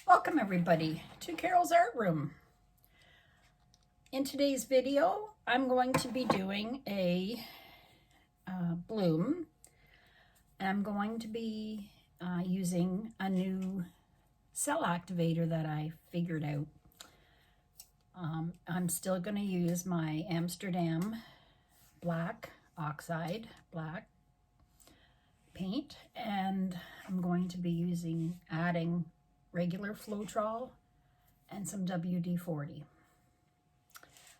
Welcome everybody to Carol's Art Room. In today's video, I'm going to be doing a bloom. I'm going to be using a new cell activator that I figured out. I'm still going to use my Amsterdam black oxide black paint, and I'm going to be adding regular Floetrol and some WD-40.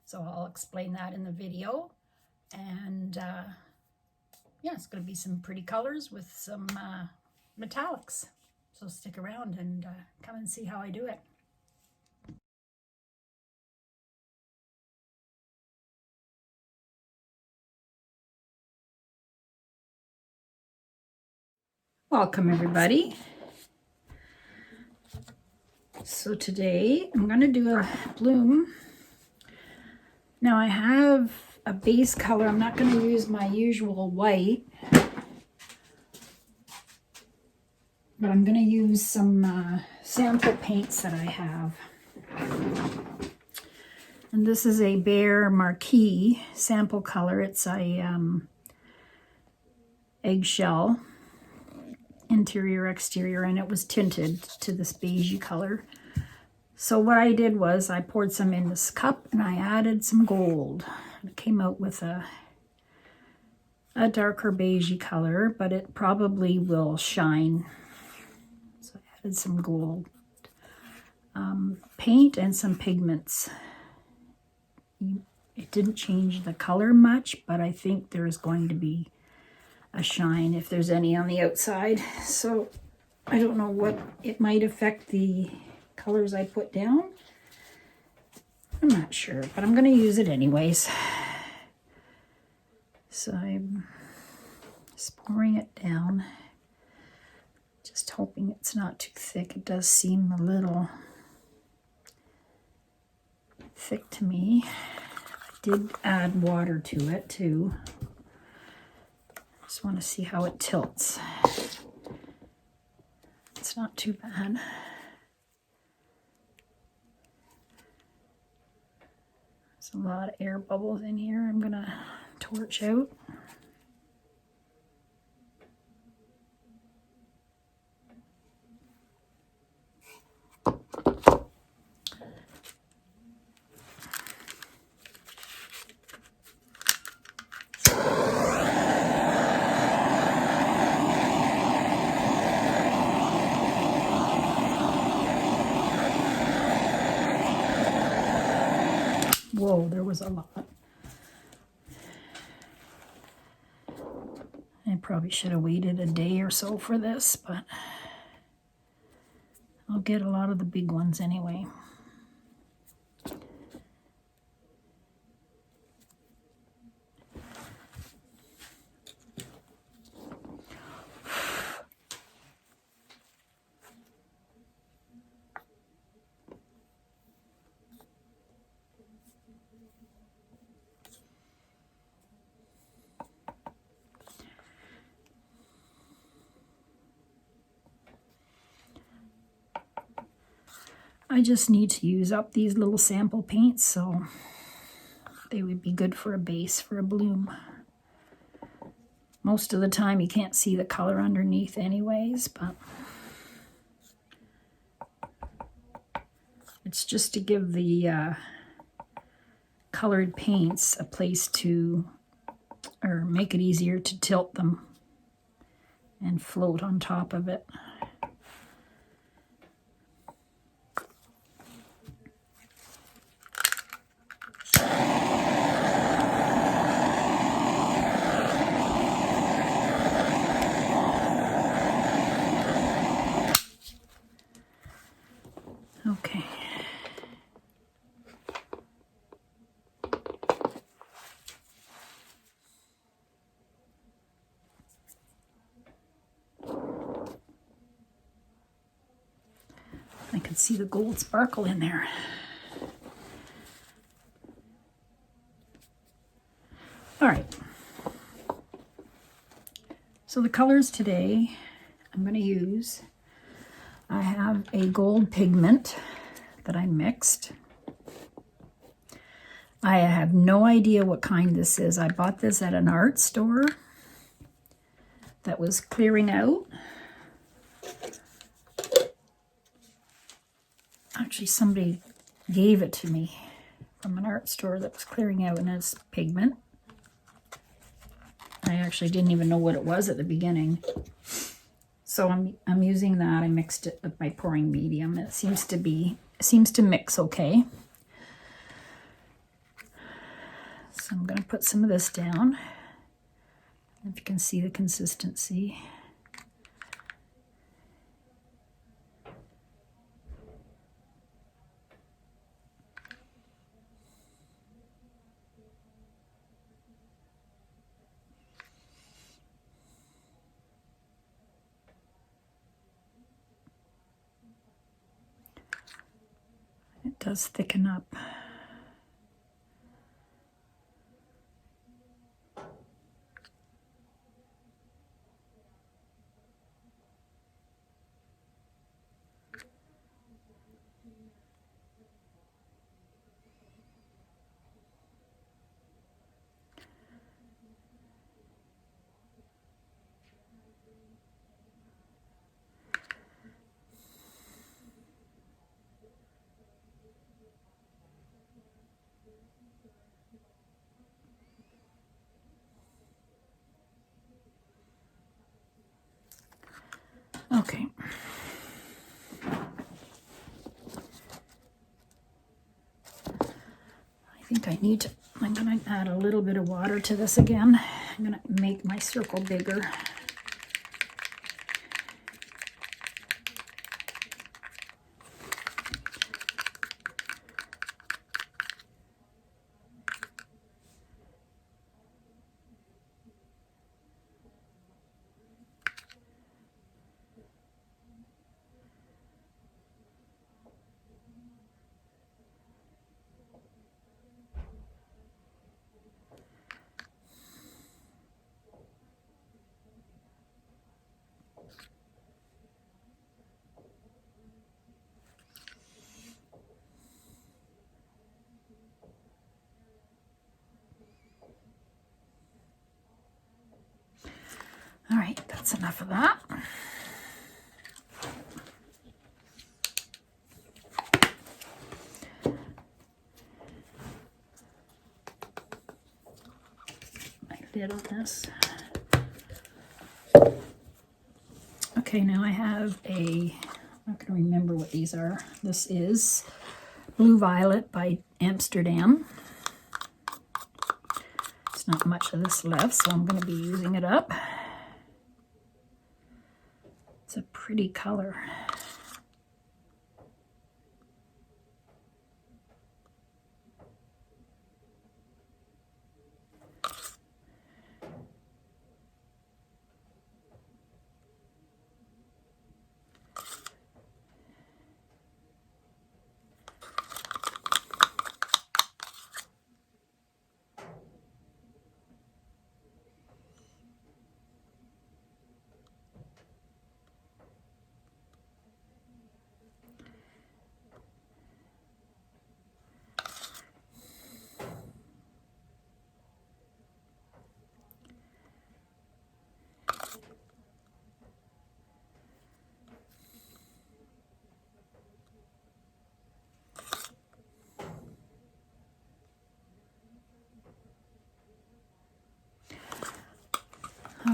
So I'll explain that in the video, and yeah, it's going to be some pretty colors with some metallics. So stick around and come and see how I do it. Welcome everybody. So today I'm going to do a bloom. Now I have a base color. I'm not going to use my usual white, but I'm going to use some sample paints that I have. And this is a Bear Marquee sample color. It's a eggshell interior exterior, and it was tinted to this beigey color. So what I did was I poured some in this cup and I added some gold. It came out with a darker beigey color, but it probably will shine. So I added some gold paint and some pigments. It didn't change the color much, but I think there's going to be a shine if there's any on the outside. So I don't know what it might affect the colors I put down. I'm not sure, but I'm going to use it anyways. So I'm just pouring it down, just hoping it's not too thick. It does seem a little thick to me. I did add water to it too. Just want to see how it tilts. It's not too bad. There's a lot of air bubbles in here. I'm gonna torch out. Whoa, there was a lot. I probably should have waited a day or so for this, but I'll get a lot of the big ones anyway. I just need to use up these little sample paints, so they would be good for a base for a bloom. Most of the time you can't see the color underneath anyways, but it's just to give the colored paints a place to, or make it easier to tilt them and float on top of it. Okay. I can see the gold sparkle in there. All right. So the colors today I'm going to use I have a gold pigment that I mixed. I have no idea what kind this is. I bought this at an art store that was clearing out. Actually, somebody gave it to me from an art store that was clearing out, and it's pigment. I actually didn't even know what it was at the beginning. So I'm using that. I mixed it with my pouring medium. It seems to mix okay. So I'm going to put some of this down. If you can see the consistency. It does thicken up. Okay. I'm going to add a little bit of water to this again. I'm going to make my circle bigger. All right, that's enough of that. My lid on this. Okay, now I have I'm not going to remember what these are. This is Blue Violet by Amsterdam. There's not much of this left, so I'm going to be using it up. It's a pretty color.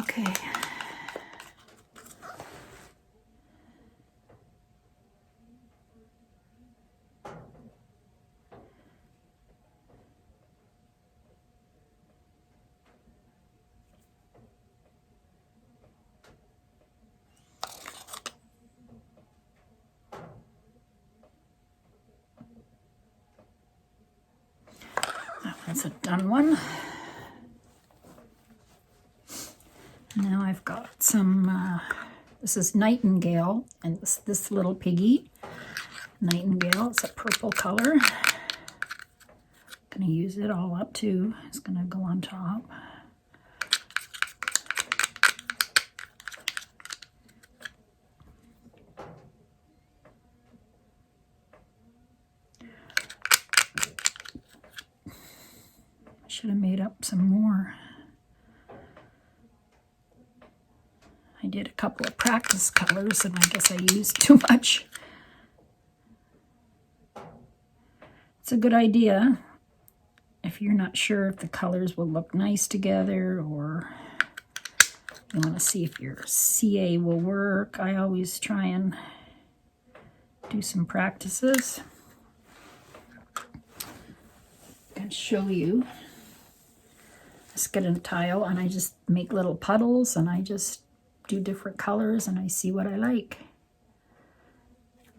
Okay. That's a done one. Now I've got some, this is Nightingale, and this little Piggy. Nightingale, it's a purple color. I'm going to use it all up too. It's going to go on top. should have made up some more. I did a couple of practice colors and I guess I used too much. It's a good idea if you're not sure if the colors will look nice together, or you want to see if your CA will work. I always try and do some practices. I can show you. Just get a tile and I just make little puddles and I just do different colors and I see what I like.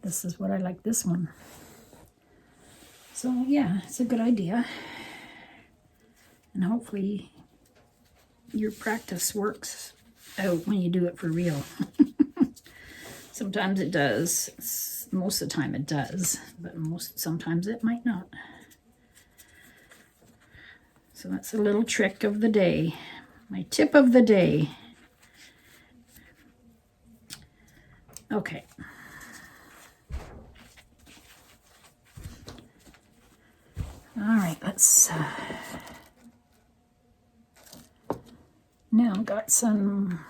This is what I like, this one. So yeah, it's a good idea. And hopefully your practice works out when you do it for real. Sometimes it does. Most of the time it does, but sometimes it might not. So that's a little trick of the day. My tip of the day. Okay. All right, let's now got some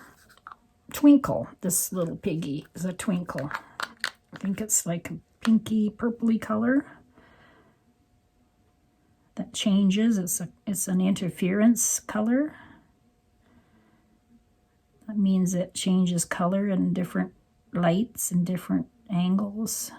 twinkle. This little piggy is a twinkle. I think it's like a pinky purpley color that changes. It's an interference color. That means it changes color in different lights and different angles.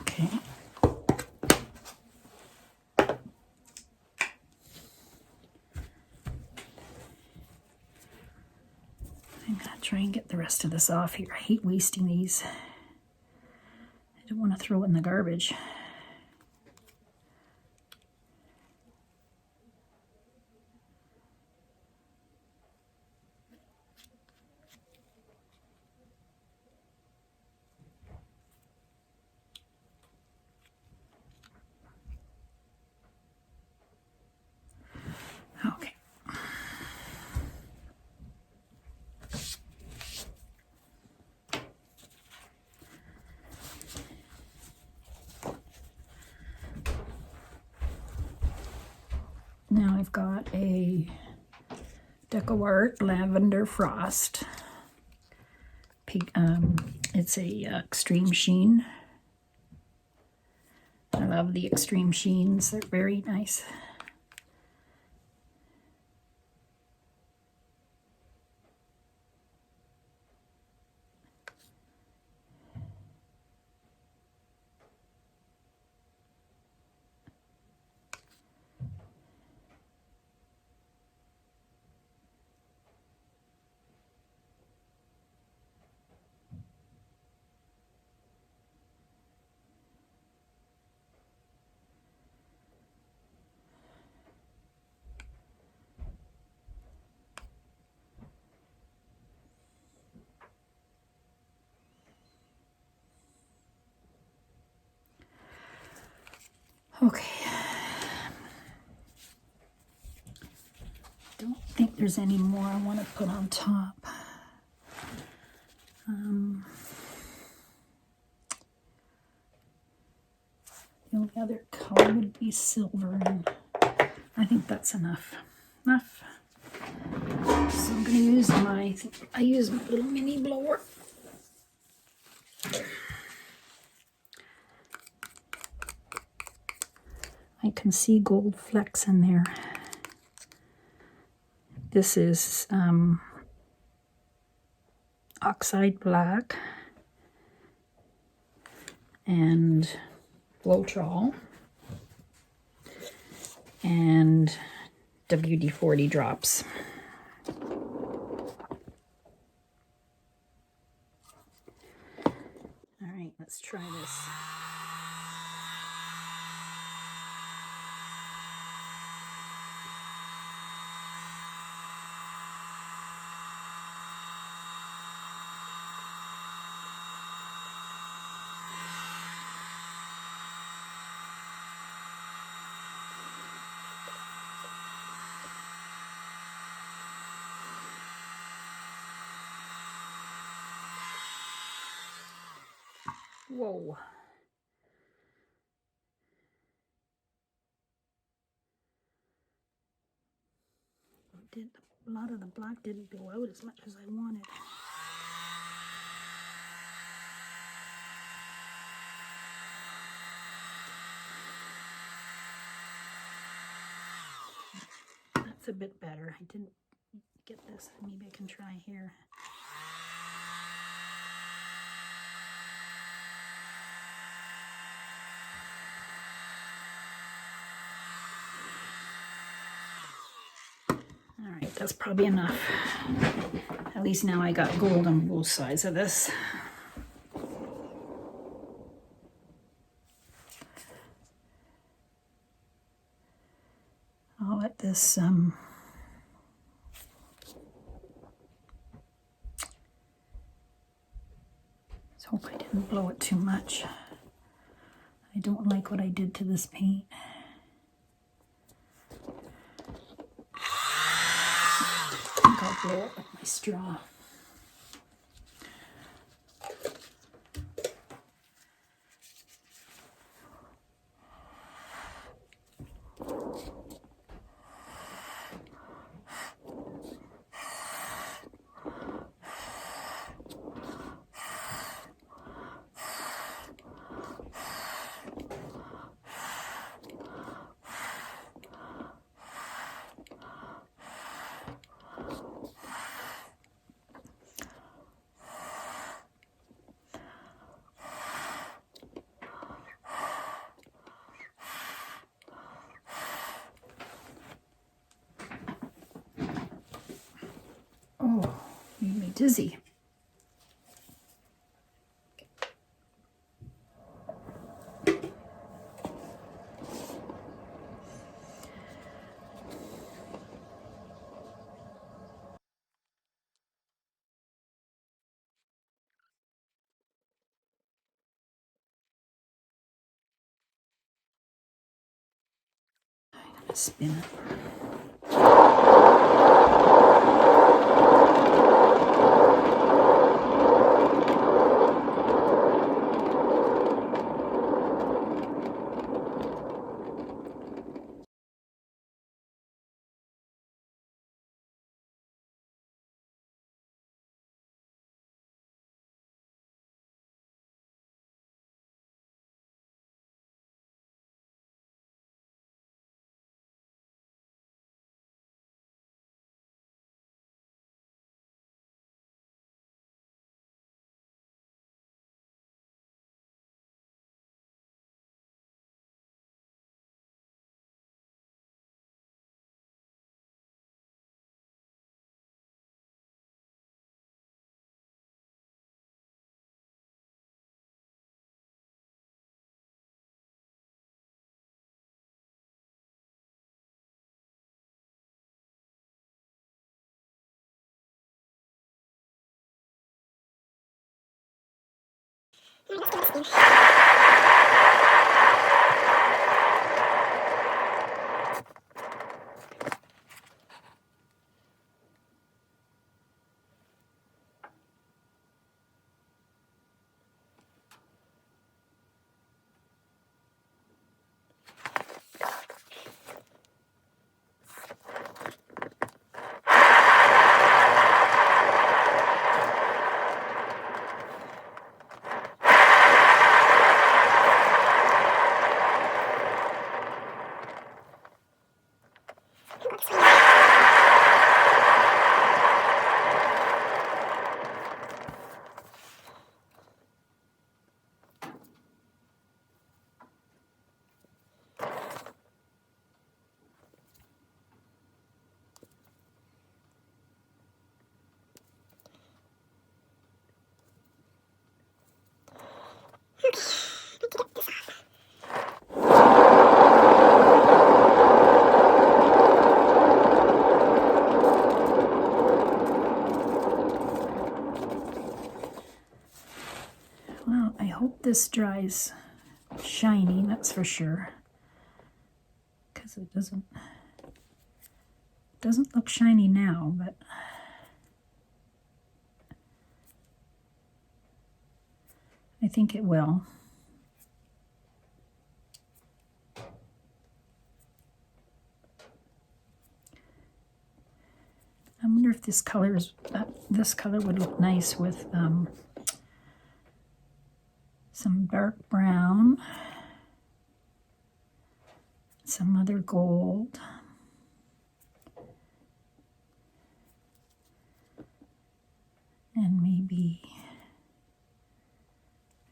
Okay. I'm gonna try and get the rest of this off here. I hate wasting these. I don't want to throw it in the garbage. Okay. Now I've got a Deco Art Lavender Frost. It's a extreme sheen. I love the extreme sheens. They're very nice. Okay. Don't think there's any more I want to put on top. The only other color would be silver, and I think that's enough. So I'm going to use I use my little mini blower. I can see gold flecks in there. This is oxide black and Floetrol and WD-40 drops. All right, let's try this. Whoa. A lot of the black didn't go out as much as I wanted. That's a bit better. I didn't get this. Maybe I can try here. All right, that's probably enough. At least now I got gold on both sides of this. I'll let this let's hope I didn't blow it too much. I don't like what I did to this paint. I think I'll blow it with my straw. Oh, made me dizzy. I'm gonna spin it. Well, I hope this dries shiny, that's for sure. Because it doesn't look shiny now, but I think it will. I wonder if this color would look nice with some dark brown, some other gold, and maybe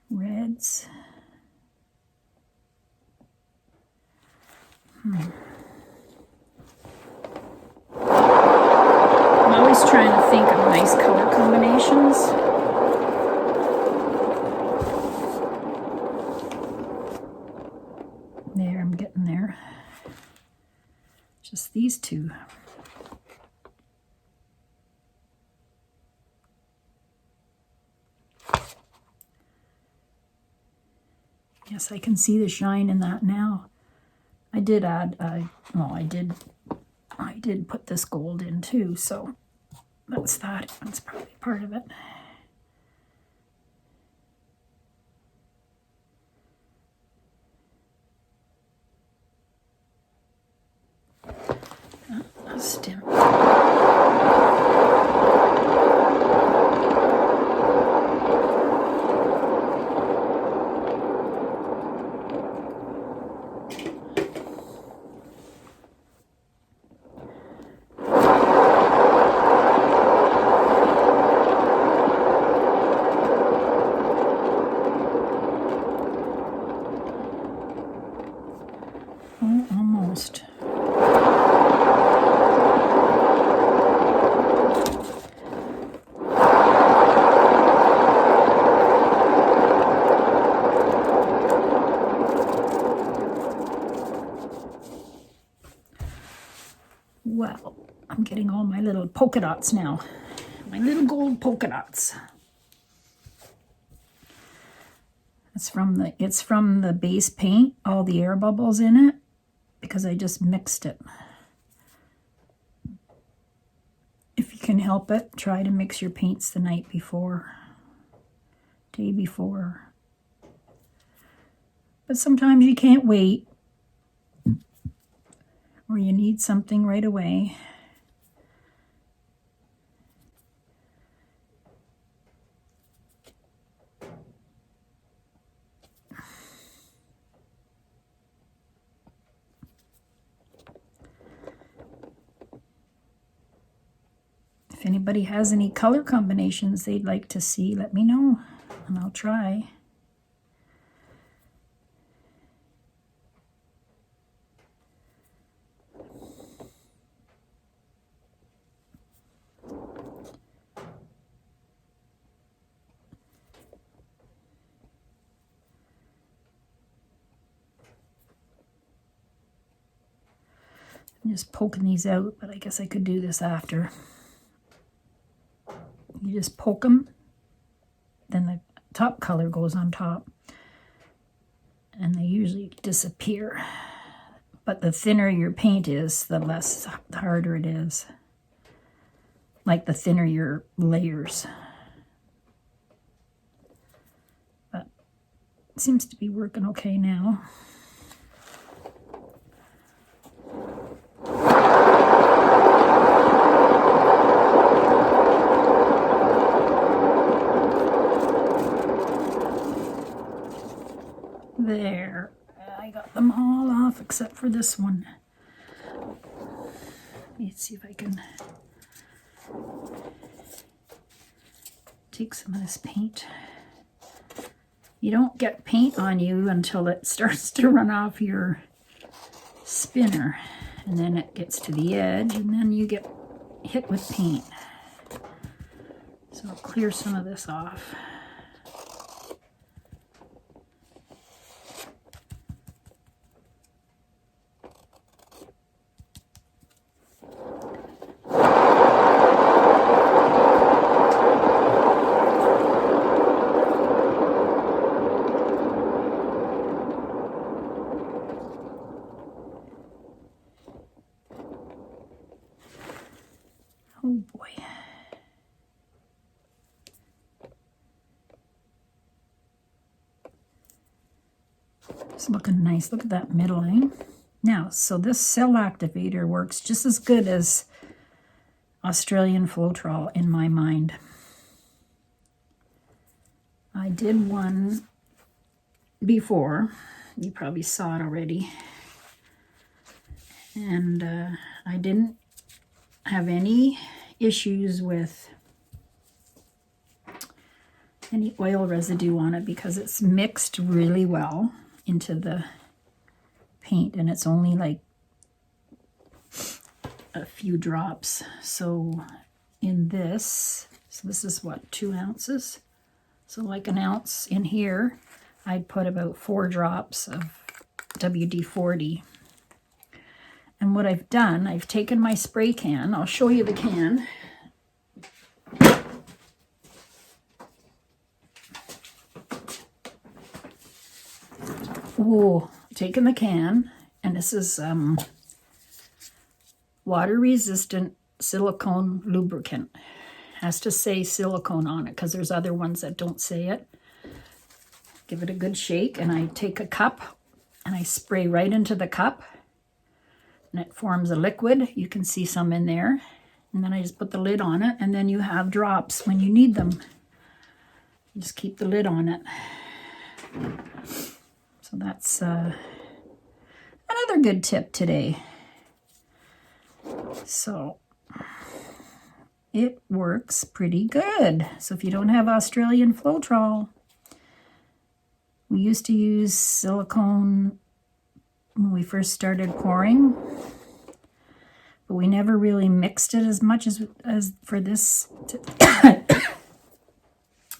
reds. I'm always trying to think of nice color combinations. There, I'm getting there. Just these two. Yes, I can see the shine in that now. I did add, well, I did put this gold in too, so that's that. That's probably part of it. A stem. Oh, almost. Well, I'm getting all my little polka dots now. My little gold polka dots. It's from the base paint, all the air bubbles in it, because I just mixed it. If you can help it, try to mix your paints the night before, day before. But sometimes you can't wait, or you need something right away. If anybody has any color combinations they'd like to see, let me know, and I'll try. I'm just poking these out, but I guess I could do this after. You just poke them, then the top color goes on top, and they usually disappear. But the thinner your paint is, the harder it is. Like the thinner your layers. But it seems to be working okay now. There, I got them all off except for this one. Let's see if I can take some of this paint. You don't get paint on you until it starts to run off your spinner, and then it gets to the edge, and then you get hit with paint. So I'll clear some of this off. Oh boy. It's looking nice. Look at that middling. Now, so this Cell Activator works just as good as Australian Floetrol in my mind. I did one before. You probably saw it already. And I didn't have any issues with any oil residue on it because it's mixed really well into the paint, and it's only like a few drops. So in this, so this is what, 2 ounces? So like an ounce in here, I'd put about 4 drops of WD-40. And what I've done, I've taken my spray can. I'll show you the can. Oh, taken the can, and this is water-resistant silicone lubricant. Has to say silicone on it because there's other ones that don't say it. Give it a good shake, and I take a cup and I spray right into the cup, and it forms a liquid. You can see some in there, and then I just put the lid on it, and then you have drops when you need them. Just keep the lid on it. So that's another good tip today. So it works pretty good. So if you don't have Australian Floetrol, we used to use silicone when we first started pouring, but we never really mixed it as much as for this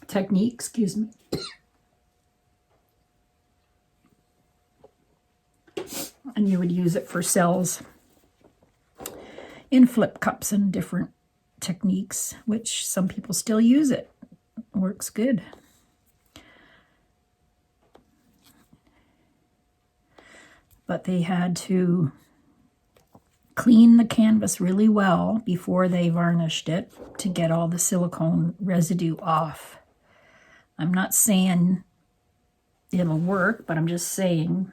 technique, excuse me. And you would use it for cells in flip cups and different techniques, which some people still use it. Works good. But they had to clean the canvas really well before they varnished it to get all the silicone residue off. I'm not saying it'll work, but I'm just saying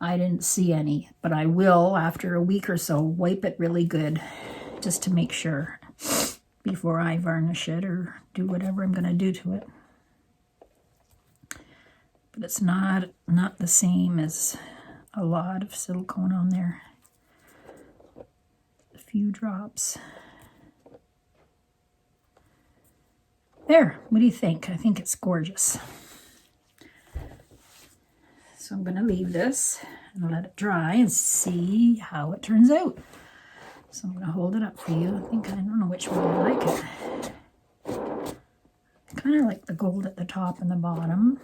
I didn't see any, but I will, after a week or so, wipe it really good just to make sure before I varnish it or do whatever I'm going to do to it. But it's not the same as a lot of silicone on there. A few drops. There, what do you think? I think it's gorgeous. So I'm going to leave this and let it dry and see how it turns out. So I'm going to hold it up for you. I don't know which one I like it. I kind of like the gold at the top and the bottom,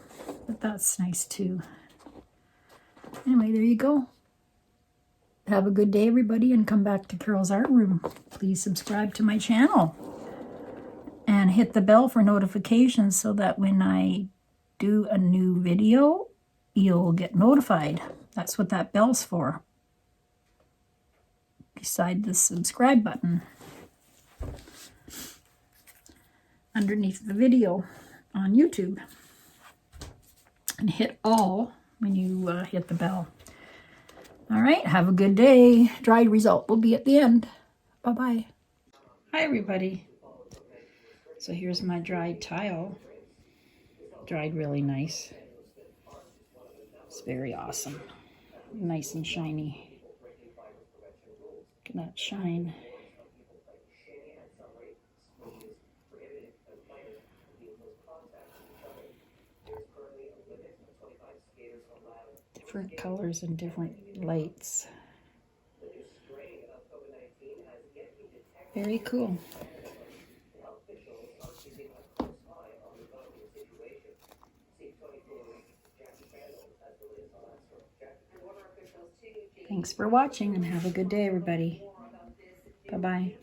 but that's nice too. Anyway, there you go. Have a good day, everybody, and come back to Carol's Art Room. Please subscribe to my channel and hit the bell for notifications so that when I do a new video, you'll get notified. That's what that bell's for. Beside the subscribe button underneath the video on YouTube. And hit all when you hit the bell. All right, have a good day. Dried result will be at the end. Bye-bye. Hi, everybody. So here's my dried tile. Dried really nice. It's very awesome. Nice and shiny. Look at that shine. Different colors and different lights. Very cool. Thanks for watching and have a good day, everybody. Bye-bye.